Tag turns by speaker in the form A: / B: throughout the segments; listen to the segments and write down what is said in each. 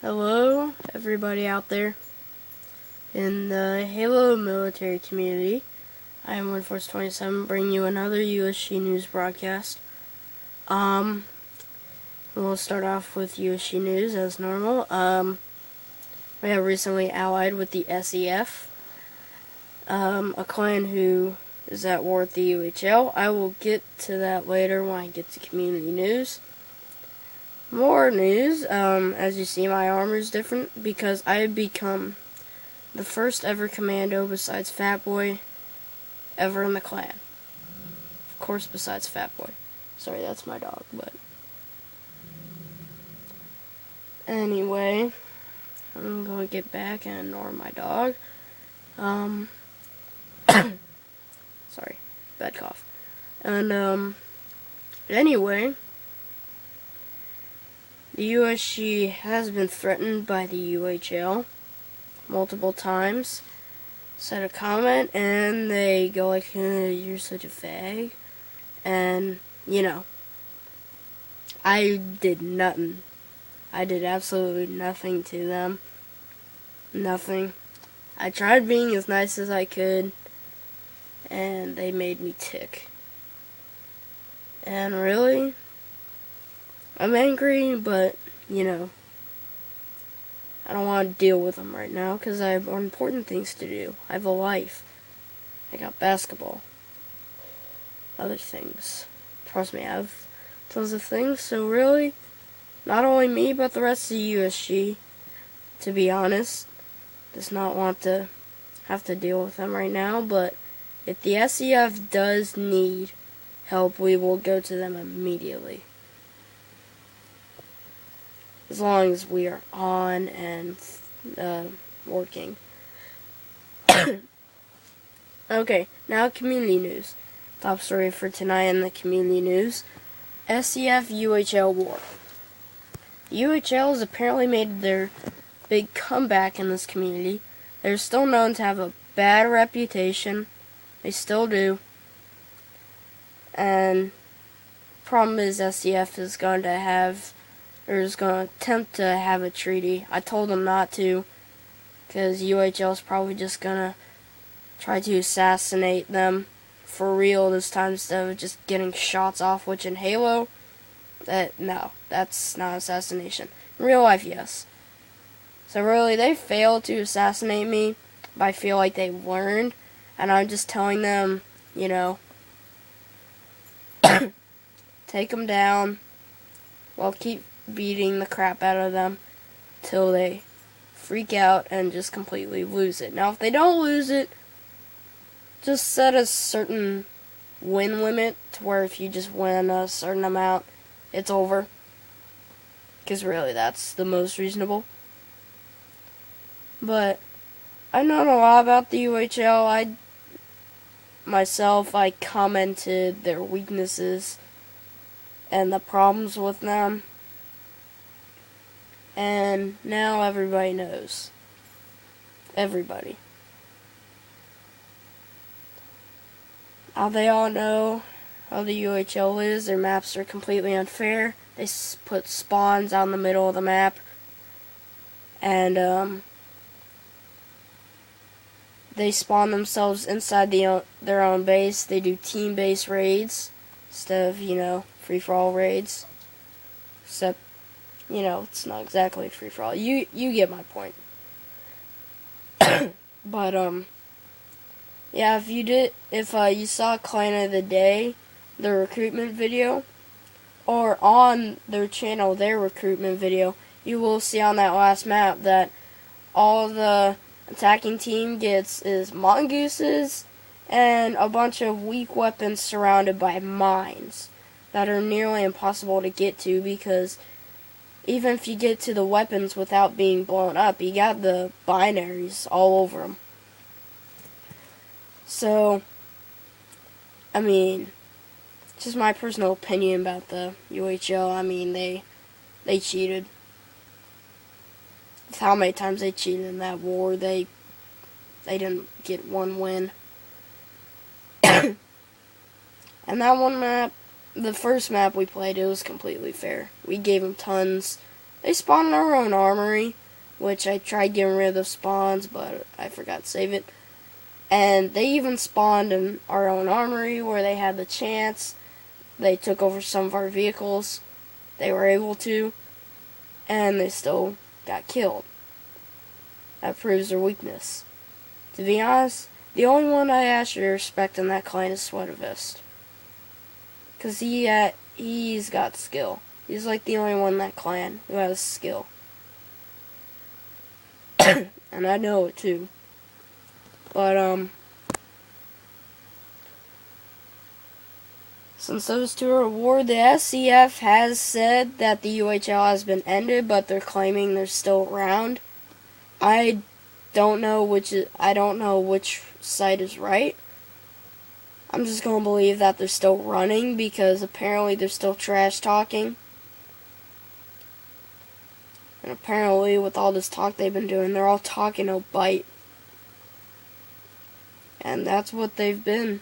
A: Hello, everybody out there in the Halo military community. I am OneForce27 bringing you another USG News Broadcast. We'll start off with USG News as normal. We have recently allied with the SEF, a clan who is at war with the UHL. I will get to that later when I get to community news. More news, as you see, my armor is different because I have become the first ever commando besides Fatboy ever in the clan. Of course, besides Fatboy. Sorry, that's my dog, but anyway, I'm gonna get back and ignore my dog. Sorry, bad cough. And anyway, the USG has been threatened by the UHL multiple times. Said a comment and they go like, you're such a fag. And, you know, I did nothing. I did absolutely nothing to them. Nothing. I tried being as nice as I could, and they made me tick. And really, I'm angry, but, you know, I don't want to deal with them right now because I have more important things to do. I have a life. I got basketball. Other things. Trust me, I have tons of things. So really, not only me, but the rest of the USG, to be honest, does not want to have to deal with them right now. But if the SEF does need help, we will go to them immediately. As long as we are on and working. Okay, now community news. Top story for tonight in the community news. SEF UHL war. UHL has apparently made their big comeback in this community. They're still known to have a bad reputation. They still do. And problem is SEF is going to attempt to have a treaty. I told them not to, because UHL is probably just going to try to assassinate them for real this time instead of just getting shots off, which in Halo, no, that's not assassination. In real life, yes. So really, they failed to assassinate me, but I feel like they learned, and I'm just telling them, you know, take them down, while keep beating the crap out of them till they freak out and just completely lose it. Now, if they don't lose it, just set a certain win limit to where if you just win a certain amount, it's over. Because really, that's the most reasonable. But I know a lot about the UHL. I commented their weaknesses and the problems with them. And now everybody knows. Everybody. Now they all know how the UHL is. Their maps are completely unfair. They put spawns out in the middle of the map. And they spawn themselves inside their own base. They do team-based raids instead of, you know, free-for-all raids. Except, you know, it's not exactly free-for-all. You get my point. But, yeah, if you saw Clan of the Day, the recruitment video, or on their channel, their recruitment video, you will see on that last map that all the attacking team gets is mongooses and a bunch of weak weapons surrounded by mines that are nearly impossible to get to, because even if you get to the weapons without being blown up, you got the binaries all over them. So, I mean, just my personal opinion about the UHL. I mean, they cheated. With how many times they cheated in that war, they didn't get one win. And that one map, the first map we played, it was completely fair. We gave them tons They spawn in our own armory, which I tried getting rid of the spawns, but I forgot to save it. And they even spawned in our own armory where they had the chance. They took over some of our vehicles. They were able to. And they still got killed. That proves their weakness. To be honest, the only one I actually respect in that clan is Sweatervest. Because he's got skill. He's like the only one in that clan who has skill. And I know it too. But, since those two are at war, the SCF has said that the UHL has been ended, but they're claiming they're still around. I don't know which side is right. I'm just gonna believe that they're still running because apparently they're still trash talking. And apparently with all this talk they've been doing, they're all talking no bite. And that's what they've been.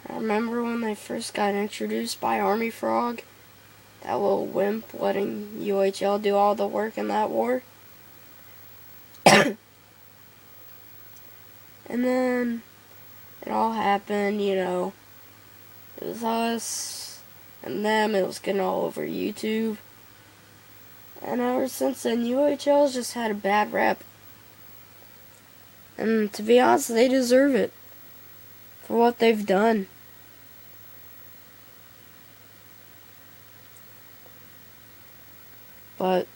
A: I remember when they first got introduced by Army Frog, that little wimp letting UHL do all the work in that war. And then it all happened, it was us and them, it was getting all over YouTube. And ever since then, UHL's just had a bad rep. And to be honest, they deserve it for what they've done. But,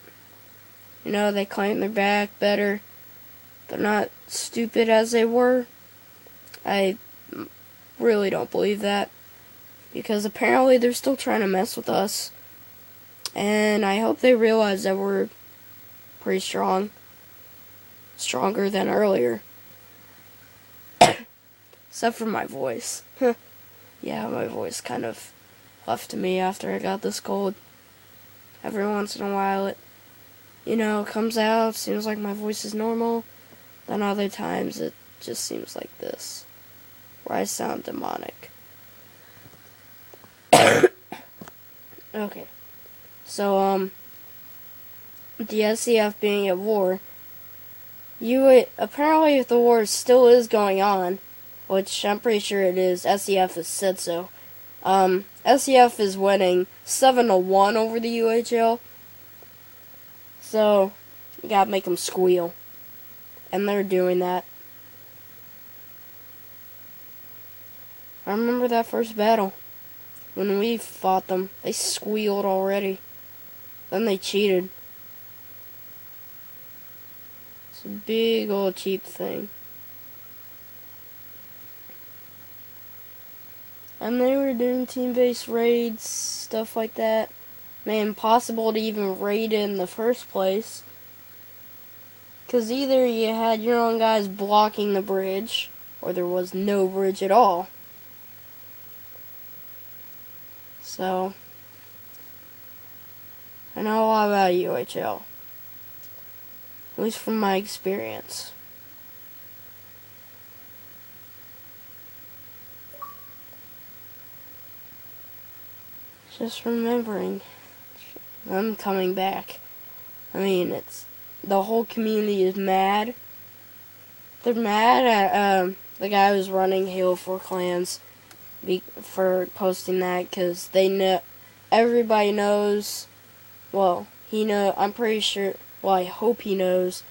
A: they claim they're back better. They're not stupid as they were. I really don't believe that. Because apparently they're still trying to mess with us. And I hope they realize that we're pretty strong. Stronger than earlier. Except for my voice. Yeah, my voice kind of left me after I got this cold. Every once in a while it, comes out, seems like my voice is normal. Then other times it just seems like this, where I sound demonic. Okay. So, the SCF being at war, apparently the war still is going on, which I'm pretty sure it is. SCF has said so. SCF is winning 7-1 over the UHL. So, you gotta make them squeal. And they're doing that. I remember that first battle. When we fought them, they squealed already. Then they cheated. It's a big old cheap thing. And they were doing team-based raids, stuff like that. Made it impossible to even raid in the first place. Because either you had your own guys blocking the bridge, or there was no bridge at all. So, I know a lot about UHL. At least from my experience. Just remembering them coming back. I mean, the whole community is mad. They're mad at the guy who's running Halo 4 Clans for posting that, because they know, everybody knows, I'm pretty sure, I hope he knows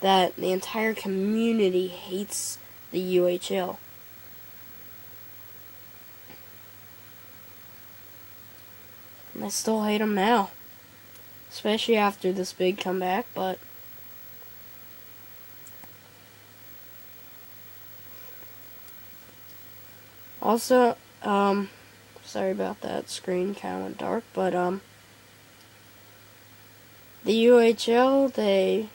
A: that the entire community hates the UHL. And I still hate him now. Especially after this big comeback, but also, sorry about that, screen kind of went dark, but, the UHL,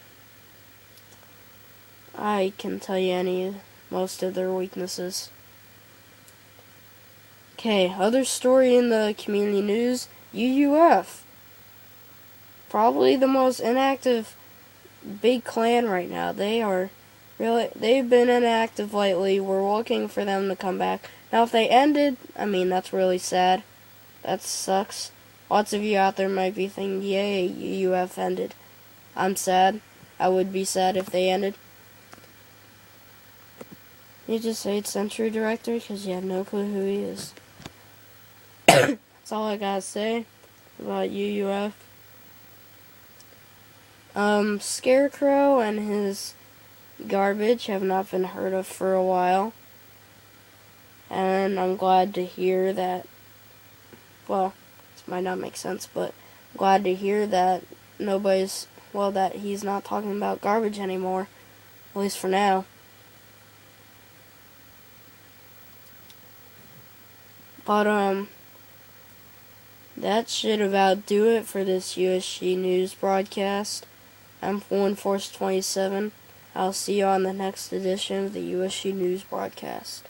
A: I can tell you most of their weaknesses. Okay, other story in the community news, UUF. Probably the most inactive big clan right now. They've been inactive lately. We're looking for them to come back. Now, if they ended, that's really sad. That sucks. Lots of you out there might be thinking, yay, UUF ended. I'm sad. I would be sad if they ended. You just hate Century Director because you have no clue who he is. That's all I gotta say about UUF. Scarecrow and his garbage have not been heard of for a while. And I'm glad to hear that, well, this might not make sense, but I'm glad to hear that that he's not talking about garbage anymore. At least for now. But, that should about do it for this USG News Broadcast. I'm Full Force 27. I'll see you on the next edition of the USG News Broadcast.